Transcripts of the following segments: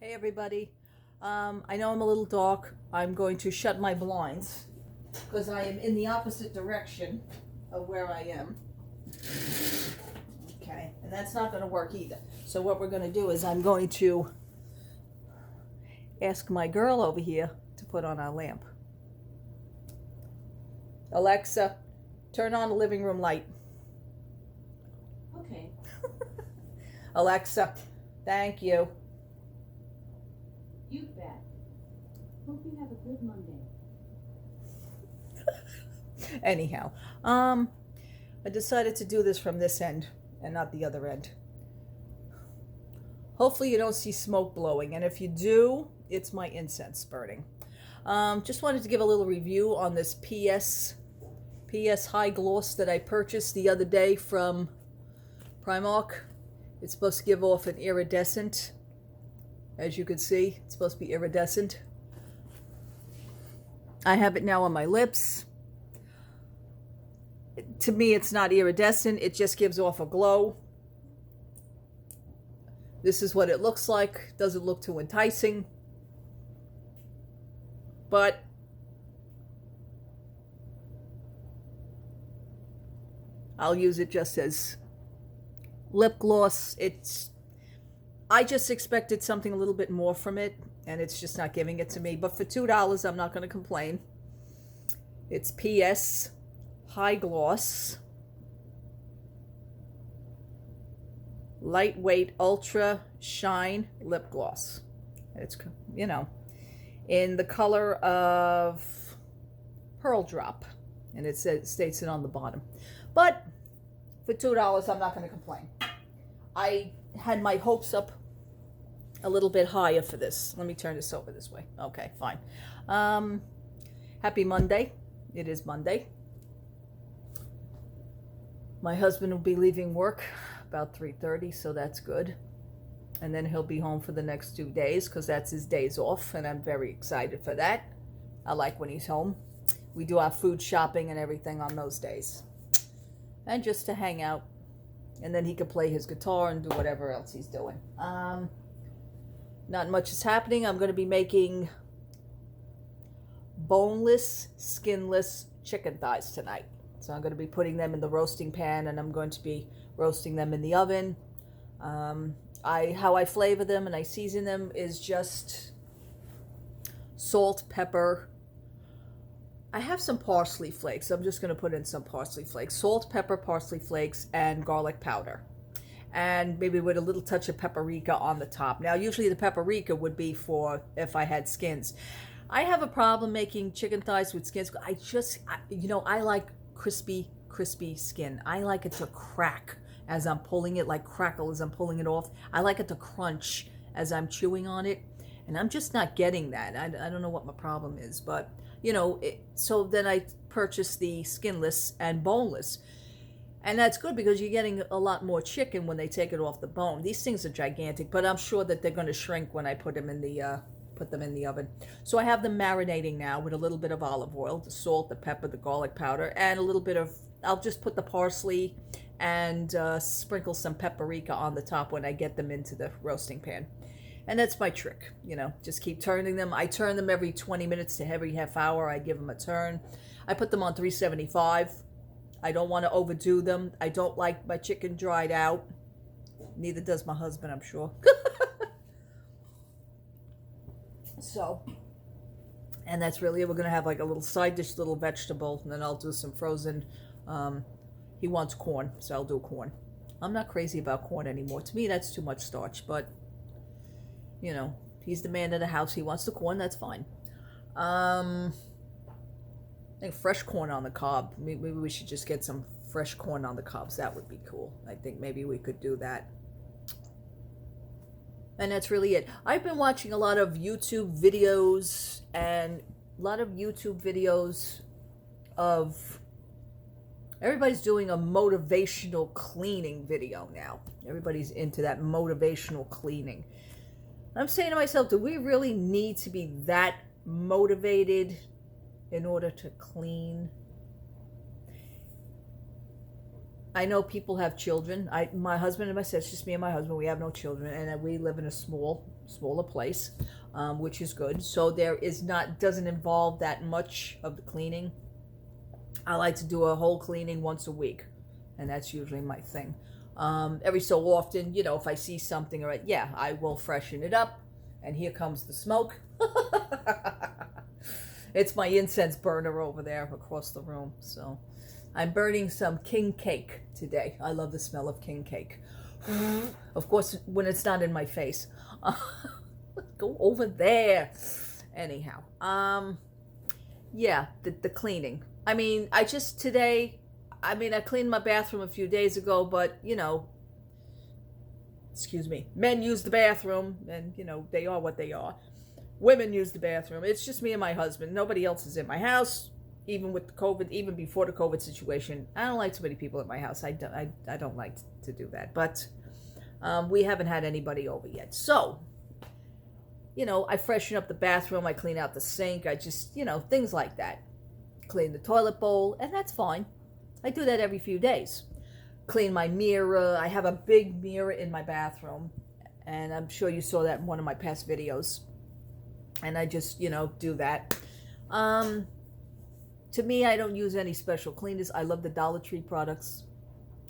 Hey everybody. I know I'm a little dark. I'm going to shut my blinds because I am in the opposite direction of where I am. Okay, and that's not going to work either. So what we're going to do is I'm going to ask my girl over here to put on our lamp. Alexa, turn on the living room light. Okay. Alexa, thank you. You bet. Hope you have a good Monday. Anyhow, I decided to do this from this end and not the other end. Hopefully you don't see smoke blowing, and if you do, it's my incense burning. Just wanted to give a little review on this PS High Gloss that I purchased the other day from Primark. It's supposed to give off an iridescent. As you can see, it's supposed to be iridescent. I have it now on my lips. To me, it's not iridescent. It just gives off a glow. This is what it looks like. Doesn't look too enticing. But I'll use it just as lip gloss. I just expected something a little bit more from it, and it's just not giving it to me. But for $2, I'm not going to complain. It's PS High Gloss Lightweight Ultra Shine Lip Gloss. It's, in the color of Pearl Drop. And it states it on the bottom. But for $2, I'm not going to complain. I had my hopes up a little bit higher for this. Let me turn this over this way. Okay, fine. Happy Monday. It is Monday. My husband will be leaving work about 3:30, so that's good. And then he'll be home for the next 2 days because that's his days off, and I'm very excited for that. I like when he's home. We do our food shopping and everything on those days. And just to hang out. And then he could play his guitar and do whatever else he's doing. Not much is happening. I'm going to be making boneless, skinless chicken thighs tonight. So I'm going to be putting them in the roasting pan, and I'm going to be roasting them in the oven. How I flavor them and I season them is just salt, pepper. I have some parsley flakes. I'm just going to put in some parsley flakes. Salt, pepper, parsley flakes, and garlic powder. And maybe with a little touch of paprika on the top. Now, usually the paprika would be for if I had skins. I have a problem making chicken thighs with skins. I like crispy skin. I like it to crack as I'm pulling it, like crackle as I'm pulling it off. I like it to crunch as I'm chewing on it. And I'm just not getting that. I don't know what my problem is, but so then I purchased the skinless and boneless. And that's good because you're getting a lot more chicken when they take it off the bone. These things are gigantic, but I'm sure that they're going to shrink when I put them in the oven. So I have them marinating now with a little bit of olive oil, the salt, the pepper, the garlic powder, and a little bit of, I'll just put the parsley and sprinkle some paprika on the top when I get them into the roasting pan. And that's my trick, just keep turning them. I turn them every 20 minutes to every half hour. I give them a turn. I put them on 375. I don't want to overdo them. I don't like my chicken dried out. Neither does my husband, I'm sure. So, and that's really it. We're going to have like a little side dish, little vegetable, and then I'll do some frozen. He wants corn, so I'll do corn. I'm not crazy about corn anymore. To me, that's too much starch, but he's the man of the house. He wants the corn. That's fine. I think fresh corn on the cob. Maybe we should just get some fresh corn on the cobs. That would be cool. I think maybe we could do that. And that's really it. I've been watching a lot of YouTube videos of everybody's doing a motivational cleaning video now. Everybody's into that motivational cleaning. I'm saying to myself, do we really need to be that motivated in order to clean? I know people have children. My husband and myself, it's just me and my husband. We have no children, and we live in a small smaller place, which is good. So doesn't involve that much of the cleaning. I like to do a whole cleaning once a week, and that's usually my thing. Every so often, if I see something, I will freshen it up, and here comes the smoke. It's my incense burner over there across the room. So I'm burning some king cake today. I love the smell of king cake. Of course, when it's not in my face. Go over there. Anyhow, the cleaning. I mean, I cleaned my bathroom a few days ago, but, excuse me, men use the bathroom, and, they are what they are. Women use the bathroom. It's just me and my husband. Nobody else is in my house, even with the COVID, even before the COVID situation. I don't like too many people at my house. I don't like to do that. But we haven't had anybody over yet. So, I freshen up the bathroom. I clean out the sink. I just, things like that. Clean the toilet bowl, and that's fine. I do that every few days. Clean my mirror. I have a big mirror in my bathroom, and I'm sure you saw that in one of my past videos. And I just, do that. To me, I don't use any special cleaners. I love the Dollar Tree products.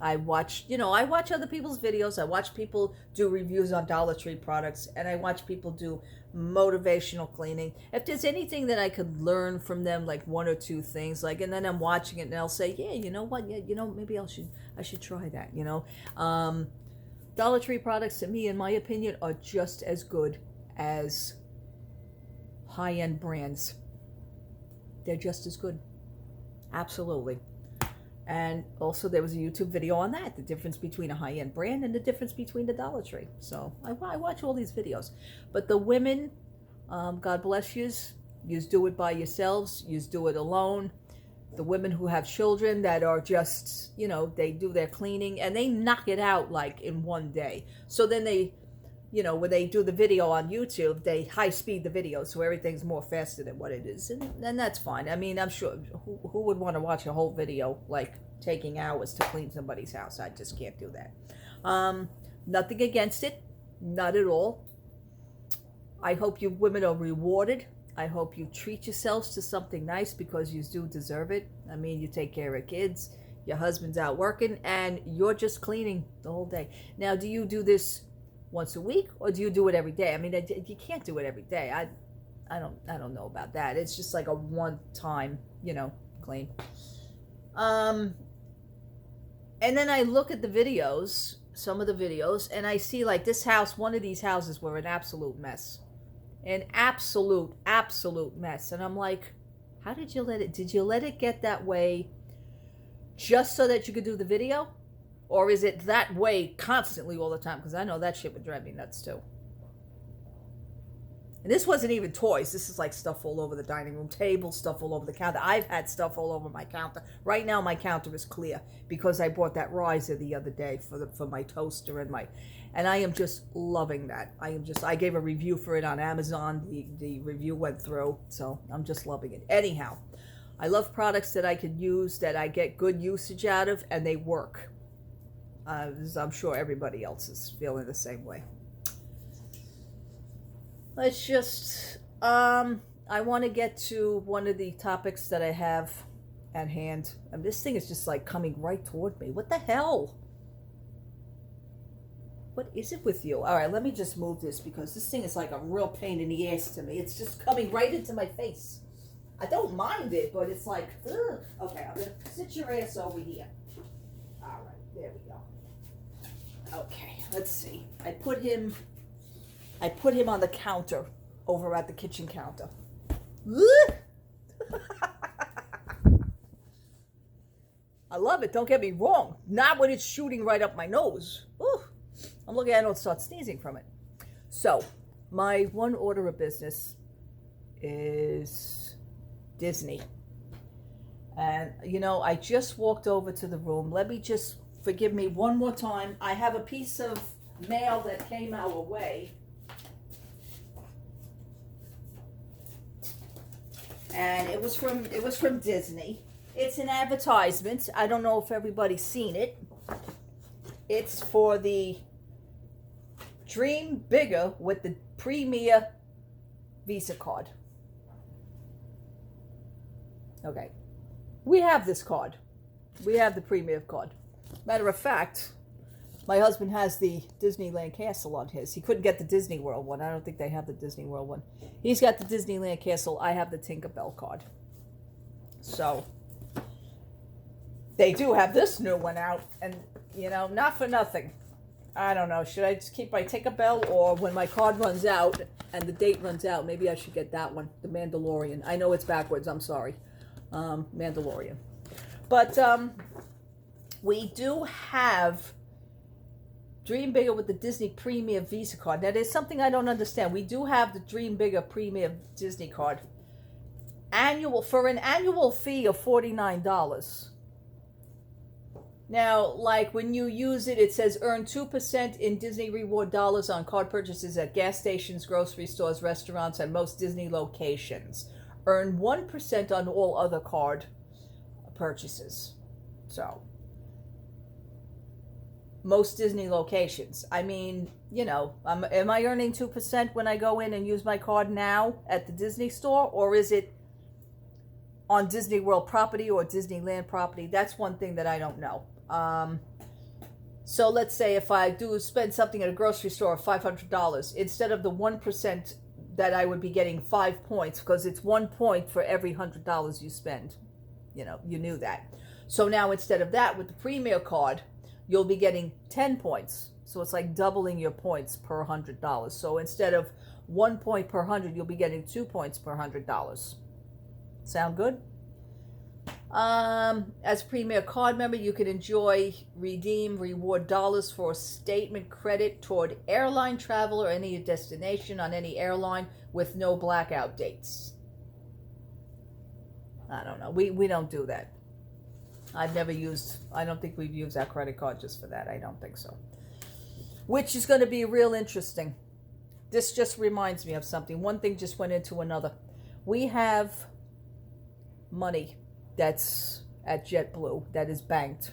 I watch other people's videos. I watch people do reviews on Dollar Tree products, and I watch people do motivational cleaning. If there's anything that I could learn from them, like one or two things, and then I'm watching it and I'll say, yeah, you know what? Yeah, maybe I should try that, Dollar Tree products, to me, in my opinion, are just as good as high-end brands. They're just as good. Absolutely. And also there was a YouTube video on that, the difference between a high-end brand and the difference between the Dollar Tree. So I watch all these videos. But the women, God bless yous, yous do it by yourselves, yous do it alone. The women who have children that are just, they do their cleaning and they knock it out like in one day. So then they, when they do the video on YouTube, they high speed the video so everything's more faster than what it is. And that's fine. I mean, I'm sure, who would want to watch a whole video, like taking hours to clean somebody's house? I just can't do that. Nothing against it. Not at all. I hope you women are rewarded. I hope you treat yourselves to something nice because you do deserve it. I mean, you take care of kids, your husband's out working, and you're just cleaning the whole day. Now, do you do this once a week, or do you do it every day? I mean, you can't do it every day. I don't know about that. It's just like a one-time, clean. And then I look at the videos, some of the videos, and I see like this house, one of these houses were an absolute mess. An absolute mess. And I'm like, how did you let it get that way just so that you could do the video? Or is it that way constantly all the time? Because I know that shit would drive me nuts too. And this wasn't even toys. This is like stuff all over the dining room table, stuff all over the counter. I've had stuff all over my counter. Right now my counter is clear because I bought that riser the other day for my toaster and I am just loving that. I gave a review for it on Amazon. The review went through, so I'm just loving it. Anyhow, I love products that I can use, that I get good usage out of, and they work. I'm sure everybody else is feeling the same way. Let's just, I want to get to one of the topics that I have at hand. And this thing is just like coming right toward me. What the hell? What is it with you? All right, let me just move this because this thing is like a real pain in the ass to me. It's just coming right into my face. I don't mind it, but it's like, ugh. Okay, I'm going to sit your ass over here. All right, there we go. Okay, let's see. I put him on the counter over at the kitchen counter. I love it, don't get me wrong. Not when it's shooting right up my nose. Ooh, I'm looking at it and start sneezing from it. So, my one order of business is Disney. And, I just walked over to the room. Let me just, forgive me one more time. I have a piece of mail that came our way. And it was from Disney. It's an advertisement. I don't know if everybody's seen it. It's for the Dream Bigger with the Premier Visa card. Okay. We have this card. We have the Premier card. Matter of fact, my husband has the Disneyland Castle on his. He couldn't get the Disney World one. I don't think they have the Disney World one. He's got the Disneyland Castle. I have the Tinkerbell card. So, they do have this new one out. And, you know, not for nothing. I don't know. Should I just keep my Tinkerbell, or when my card runs out and the date runs out, maybe I should get that one, the Mandalorian. I know it's backwards. I'm sorry. Mandalorian. But we do have Dream Bigger with the Disney Premier Visa card. Now, there's something I don't understand. We do have the Dream Bigger Premier Disney card. For an annual fee of $49. Now, like when you use it, it says earn 2% in Disney reward dollars on card purchases at gas stations, grocery stores, restaurants, and most Disney locations. Earn 1% on all other card purchases. So, most Disney locations. I mean, you know, am I earning 2% when I go in and use my card now at the Disney store? Or is it on Disney World property or Disneyland property? That's one thing that I don't know. So let's say if I do spend something at a grocery store of $500, instead of the 1% that I would be getting 5 points, because it's 1 point for every $100 you spend. You know, you knew that. So now instead of that, with the Premier card, you'll be getting 10 points. So it's like doubling your points per $100. So instead of 1 point per 100, you'll be getting 2 points per $100. Sound good? As a Premier card member, you can redeem reward dollars for statement credit toward airline travel or any destination on any airline with no blackout dates. I don't know. We don't do that. I don't think we've used that credit card just for that. I don't think so. Which is going to be real interesting. This just reminds me of something. One thing just went into another. We have money that's at JetBlue that is banked.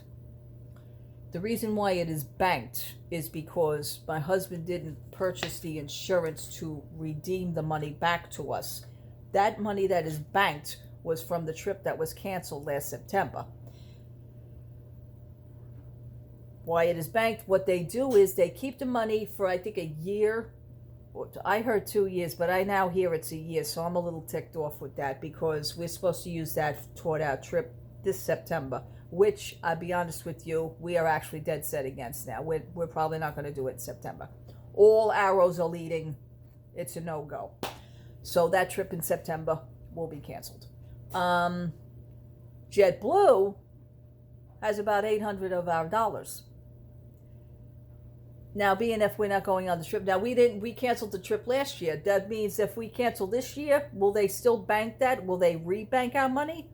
The reason why it is banked is because my husband didn't purchase the insurance to redeem the money back to us. That money that is banked was from the trip that was canceled last September. Why it is banked, what they do is they keep the money for, I think, a year. I heard 2 years, but I now hear it's a year, so I'm a little ticked off with that because we're supposed to use that toward our trip this September, which, I'll be honest with you, we are actually dead set against now. We're probably not going to do it in September. All arrows are leading. It's a no-go. So that trip in September will be canceled. JetBlue has about $800 of our dollars. Now, being if we're not going on the trip, now we canceled the trip last year. That means if we cancel this year, will they still bank that? Will they rebank our money?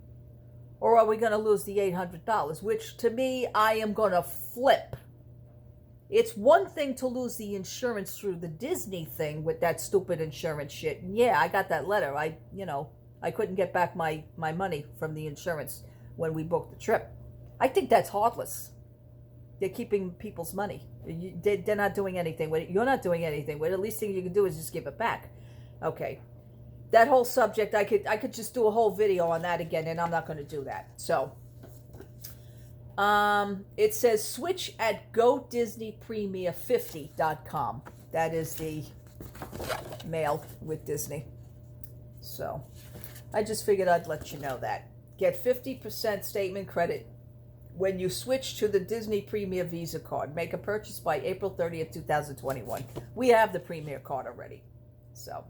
Or are we going to lose the $800? Which, to me, I am going to flip. It's one thing to lose the insurance through the Disney thing with that stupid insurance shit. And yeah, I got that letter. I couldn't get back my money from the insurance when we booked the trip. I think that's heartless. They're keeping people's money. They're not doing anything with it. You're not doing anything with it. The least thing you can do is just give it back. Okay. That whole subject, I could just do a whole video on that again, and I'm not going to do that. So, it says switch at GoDisneyPremier50.com. That is the mail with Disney. So, I just figured I'd let you know that. Get 50% statement credit when you switch to the Disney Premier Visa card. Make a purchase by April 30th, 2021. We have the Premier card already. So,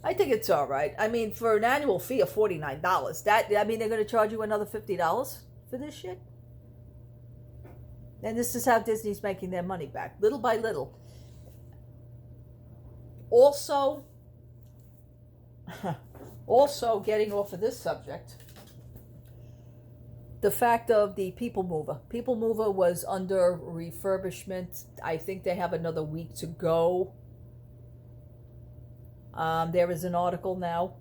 I think it's all right. I mean, for an annual fee of $49, they're going to charge you another $50 for this shit? And this is how Disney's making their money back, little by little. Also, getting off of this subject, the fact of the People Mover. People Mover was under refurbishment. I think they have another week to go. There is an article now,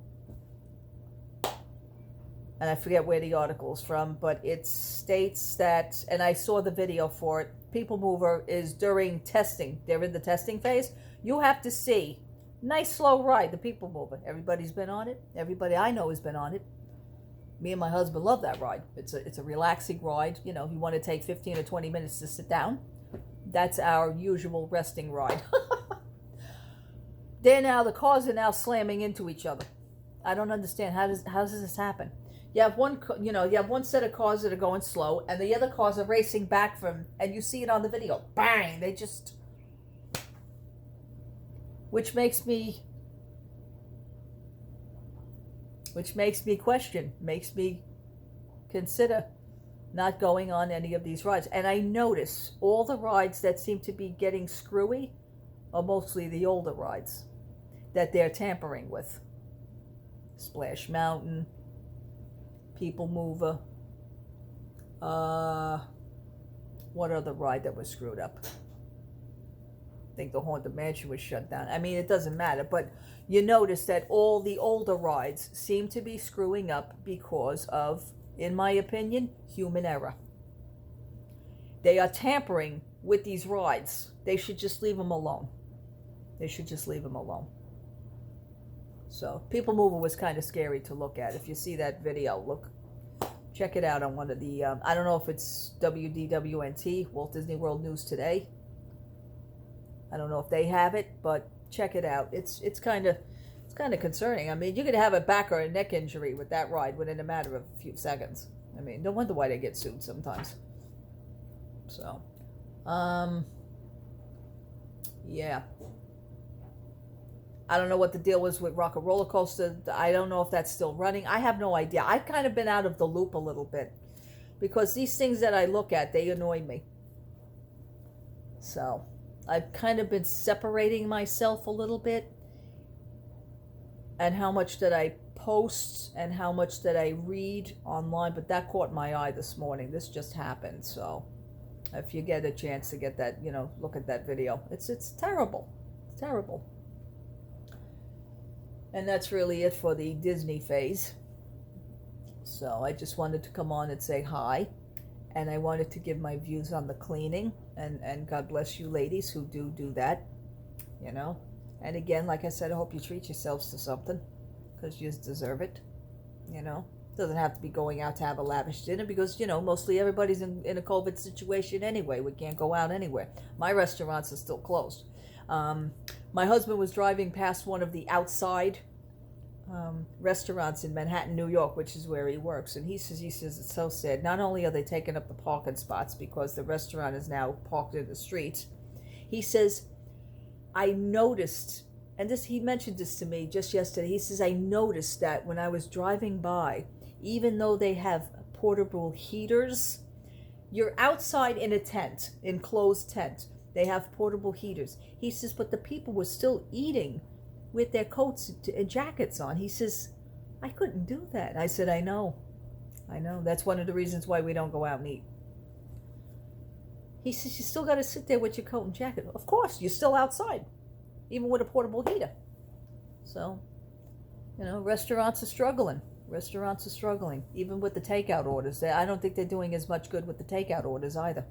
and I forget where the article is from, but it states that, and I saw the video for it, People Mover is during testing. They're in the testing phase. You have to see. Nice slow ride, the People Mover. Everybody's been on it. Everybody I know has been on it. Me and my husband love that ride. It's a relaxing ride. You know, if you want to take 15 or 20 minutes to sit down, that's our usual resting ride. The cars are now slamming into each other. I don't understand. How does this happen? You have one set of cars that are going slow, and the other cars are racing back from, and you see it on the video. Bang! Which makes me question, makes me consider not going on any of these rides. And I notice all the rides that seem to be getting screwy are mostly the older rides that they're tampering with. Splash Mountain, People Mover. What other ride that was screwed up? I think the Haunted Mansion was shut down. I mean, it doesn't matter, but you notice that all the older rides seem to be screwing up because of, in my opinion, human error. They are tampering with these rides. They should just leave them alone. So, People Mover was kind of scary to look at. If you see that video, check it out on one of the, I don't know if it's WDWNT, Walt Disney World News Today. I don't know if they have it, but check it out. It's kind of concerning. I mean, you could have a back or a neck injury with that ride within a matter of a few seconds. I mean, no wonder why they get sued sometimes. So, yeah. I don't know what the deal was with Rock and Roller Coaster. I don't know if that's still running. I have no idea. I've kind of been out of the loop a little bit because these things that I look at, they annoy me. So, I've kind of been separating myself a little bit. And how much that I post and how much that I read online. But that caught my eye this morning. This just happened. So, if you get a chance to get that, look at that video. It's terrible. It's terrible. And that's really it for the Disney phase. So I just wanted to come on and say hi. And I wanted to give my views on the cleaning. And God bless you ladies who do that. And again, like I said, I hope you treat yourselves to something. Because you deserve it. Doesn't have to be going out to have a lavish dinner. Because, mostly everybody's in a COVID situation anyway. We can't go out anywhere. My restaurants are still closed. My husband was driving past one of the outside restaurants in Manhattan, New York, which is where he works, and he says it's so sad. Not only are they taking up the parking spots because the restaurant is now parked in the street, he says, I noticed, and he mentioned this to me just yesterday. He says, I noticed that when I was driving by, even though they have portable heaters, you're outside in a tent, enclosed tent. They have portable heaters. He says, but the people were still eating with their coats and jackets on. He says, I couldn't do that. I said, I know. That's one of the reasons why we don't go out and eat. He says, you still got to sit there with your coat and jacket. Of course, you're still outside, even with a portable heater. So, restaurants are struggling. Even with the takeout orders. I don't think they're doing as much good with the takeout orders either.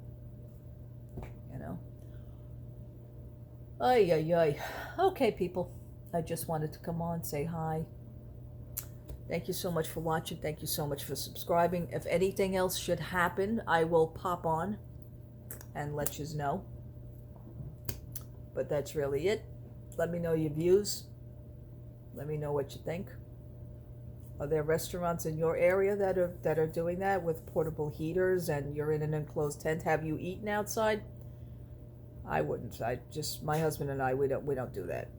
Ay. Okay, people. I just wanted to come on, say hi. Thank you so much for watching. Thank you so much for subscribing. If anything else should happen, I will pop on and let you know. But that's really it. Let me know your views. Let me know what you think. Are there restaurants in your area that are doing that with portable heaters and you're in an enclosed tent? Have you eaten outside? I wouldn't. My husband and I, we don't do that,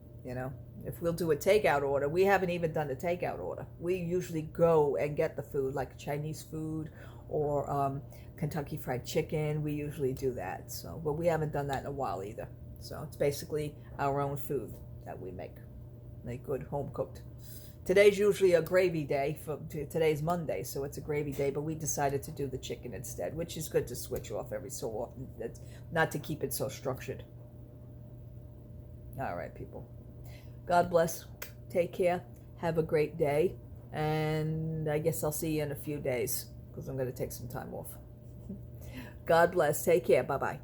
If we'll do a takeout order, we haven't even done a takeout order. We usually go and get the food, like Chinese food or Kentucky Fried Chicken. We usually do that. So, but we haven't done that in a while either. So it's basically our own food that we make good home cooked. Today's usually a gravy day. Today's Monday, so it's a gravy day, but we decided to do the chicken instead, which is good to switch off every so often. That's not to keep it so structured. All right, people. God bless. Take care. Have a great day. And I guess I'll see you in a few days because I'm going to take some time off. God bless. Take care. Bye-bye.